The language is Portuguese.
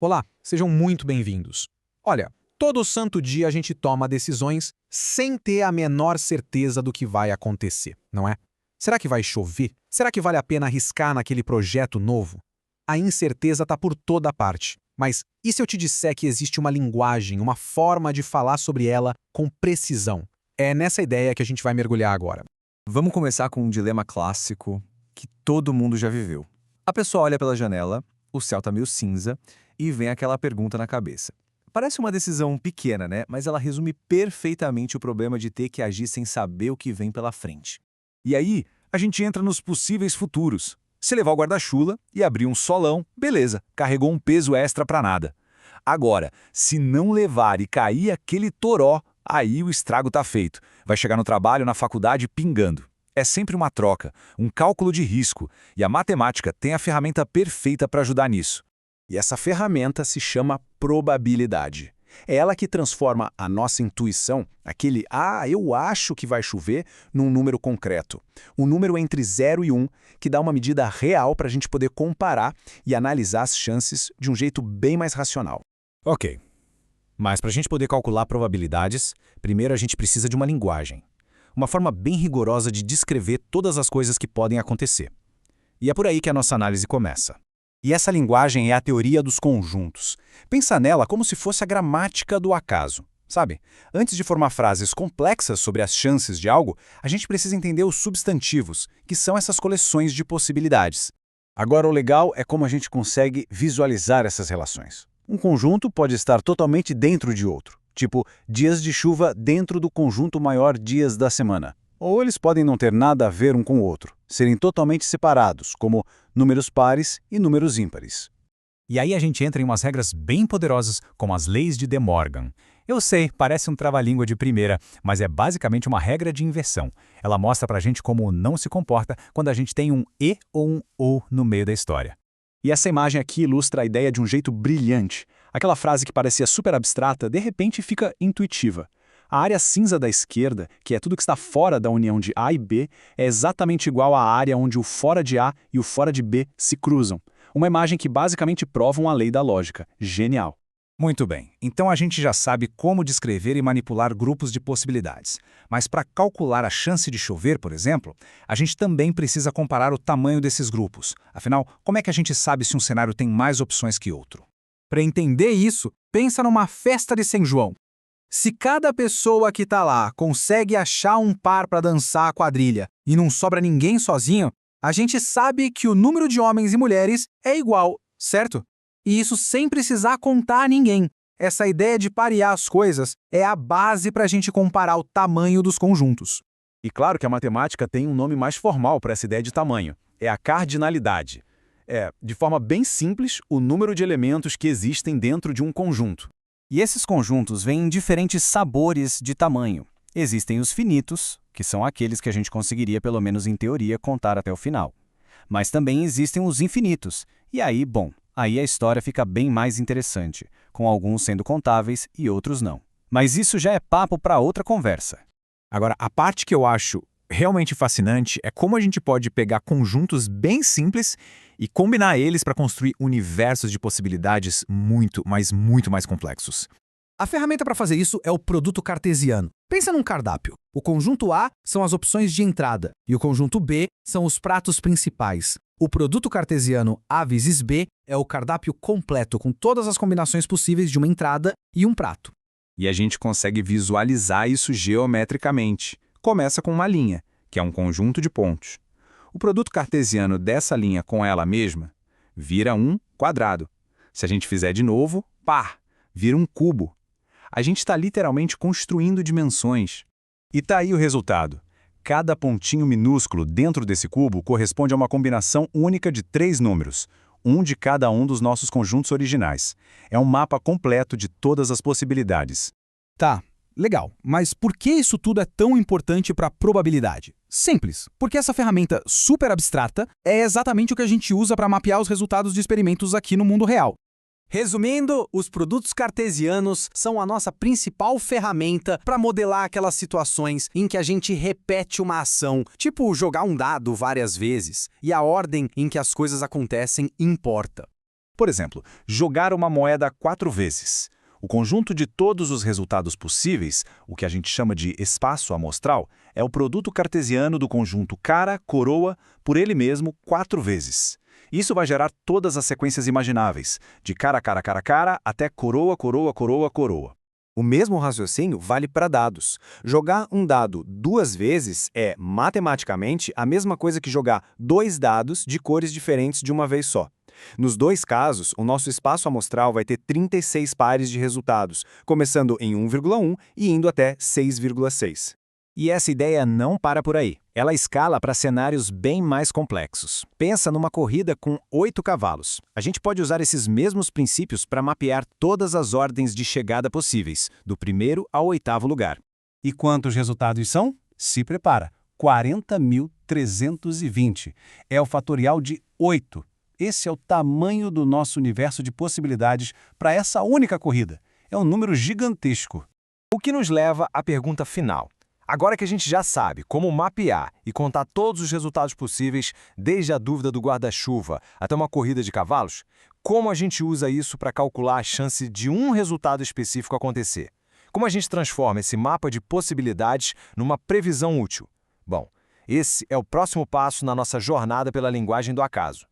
Olá, sejam muito bem-vindos. Olha, todo santo dia a gente toma decisões sem ter a menor certeza do que vai acontecer, não é? Será que vai chover? Será que vale a pena arriscar naquele projeto novo? A incerteza está por toda parte. Mas e se eu te disser que existe uma linguagem, uma forma de falar sobre ela com precisão? É nessa ideia que a gente vai mergulhar agora. Vamos começar com um dilema clássico que todo mundo já viveu. A pessoa olha pela janela, o céu tá meio cinza e vem aquela pergunta na cabeça. Parece uma decisão pequena, né? Mas ela resume perfeitamente o problema de ter que agir sem saber o que vem pela frente. E aí, a gente entra nos possíveis futuros. Se levar o guarda-chuva e abrir um solão, beleza, carregou um peso extra pra nada. Agora, se não levar e cair aquele toró, aí o estrago tá feito. Vai chegar no trabalho, na faculdade, pingando. É sempre uma troca, um cálculo de risco, e a matemática tem a ferramenta perfeita para ajudar nisso. E essa ferramenta se chama probabilidade. É ela que transforma a nossa intuição, aquele eu acho que vai chover, num número concreto. Um número entre 0 e 1, que dá uma medida real para a gente poder comparar e analisar as chances de um jeito bem mais racional. Ok. Mas para a gente poder calcular probabilidades, primeiro a gente precisa de uma linguagem. Uma forma bem rigorosa de descrever todas as coisas que podem acontecer. E é por aí que a nossa análise começa. E essa linguagem é a teoria dos conjuntos. Pensa nela como se fosse a gramática do acaso. Sabe? Antes de formar frases complexas sobre as chances de algo, a gente precisa entender os substantivos, que são essas coleções de possibilidades. Agora, o legal é como a gente consegue visualizar essas relações. Um conjunto pode estar totalmente dentro de outro, tipo dias de chuva dentro do conjunto maior dias da semana. Ou eles podem não ter nada a ver um com o outro, serem totalmente separados, como números pares e números ímpares. E aí a gente entra em umas regras bem poderosas, como as leis de De Morgan. Eu sei, parece um trava-língua de primeira, mas é basicamente uma regra de inversão. Ela mostra pra gente como o não se comporta quando a gente tem um e ou um ou no meio da história. E essa imagem aqui ilustra a ideia de um jeito brilhante. Aquela frase que parecia super abstrata, de repente fica intuitiva. A área cinza da esquerda, que é tudo que está fora da união de A e B, é exatamente igual à área onde o fora de A e o fora de B se cruzam. Uma imagem que basicamente prova uma lei da lógica. Genial. Muito bem, então a gente já sabe como descrever e manipular grupos de possibilidades. Mas para calcular a chance de chover, por exemplo, a gente também precisa comparar o tamanho desses grupos. Afinal, como é que a gente sabe se um cenário tem mais opções que outro? Para entender isso, pensa numa festa de São João. Se cada pessoa que tá lá consegue achar um par para dançar a quadrilha e não sobra ninguém sozinho, a gente sabe que o número de homens e mulheres é igual, certo? E isso sem precisar contar a ninguém. Essa ideia de parear as coisas é a base para a gente comparar o tamanho dos conjuntos. E claro que a matemática tem um nome mais formal para essa ideia de tamanho. É a cardinalidade. É, de forma bem simples, o número de elementos que existem dentro de um conjunto. E esses conjuntos vêm em diferentes sabores de tamanho. Existem os finitos, que são aqueles que a gente conseguiria, pelo menos em teoria, contar até o final. Mas também existem os infinitos. E aí, bom, aí a história fica bem mais interessante, com alguns sendo contáveis e outros não. Mas isso já é papo para outra conversa. Agora, a parte que eu acho realmente fascinante é como a gente pode pegar conjuntos bem simples e combinar eles para construir universos de possibilidades muito, mas muito mais complexos. A ferramenta para fazer isso é o produto cartesiano. Pensa num cardápio. O conjunto A são as opções de entrada e o conjunto B são os pratos principais. O produto cartesiano A vezes B é o cardápio completo com todas as combinações possíveis de uma entrada e um prato. E a gente consegue visualizar isso geometricamente. Começa com uma linha, que é um conjunto de pontos. O produto cartesiano dessa linha com ela mesma vira um quadrado. Se a gente fizer de novo, vira um cubo. A gente está literalmente construindo dimensões. E tá aí o resultado. Cada pontinho minúsculo dentro desse cubo corresponde a uma combinação única de 3 números, um de cada um dos nossos conjuntos originais. É um mapa completo de todas as possibilidades. Tá, legal. Mas por que isso tudo é tão importante para a probabilidade? Simples, porque essa ferramenta super abstrata é exatamente o que a gente usa para mapear os resultados de experimentos aqui no mundo real. Resumindo, os produtos cartesianos são a nossa principal ferramenta para modelar aquelas situações em que a gente repete uma ação, tipo jogar um dado várias vezes, e a ordem em que as coisas acontecem importa. Por exemplo, jogar uma moeda 4 vezes. O conjunto de todos os resultados possíveis, o que a gente chama de espaço amostral, é o produto cartesiano do conjunto cara-coroa por ele mesmo 4 vezes. Isso vai gerar todas as sequências imagináveis, de cara-cara-cara-cara até coroa-coroa-coroa-coroa. O mesmo raciocínio vale para dados. Jogar um dado 2 vezes é, matematicamente, a mesma coisa que jogar 2 dados de cores diferentes de uma vez só. Nos 2 casos, o nosso espaço amostral vai ter 36 pares de resultados, começando em 1,1 e indo até 6,6. E essa ideia não para por aí. Ela escala para cenários bem mais complexos. Pensa numa corrida com 8 cavalos. A gente pode usar esses mesmos princípios para mapear todas as ordens de chegada possíveis, do primeiro ao 8º lugar. E quantos resultados são? Se prepara, 40.320. É o fatorial de 8. Esse é o tamanho do nosso universo de possibilidades para essa única corrida. É um número gigantesco. O que nos leva à pergunta final. Agora que a gente já sabe como mapear e contar todos os resultados possíveis, desde a dúvida do guarda-chuva até uma corrida de cavalos, como a gente usa isso para calcular a chance de um resultado específico acontecer? Como a gente transforma esse mapa de possibilidades numa previsão útil? Bom, esse é o próximo passo na nossa jornada pela linguagem do acaso.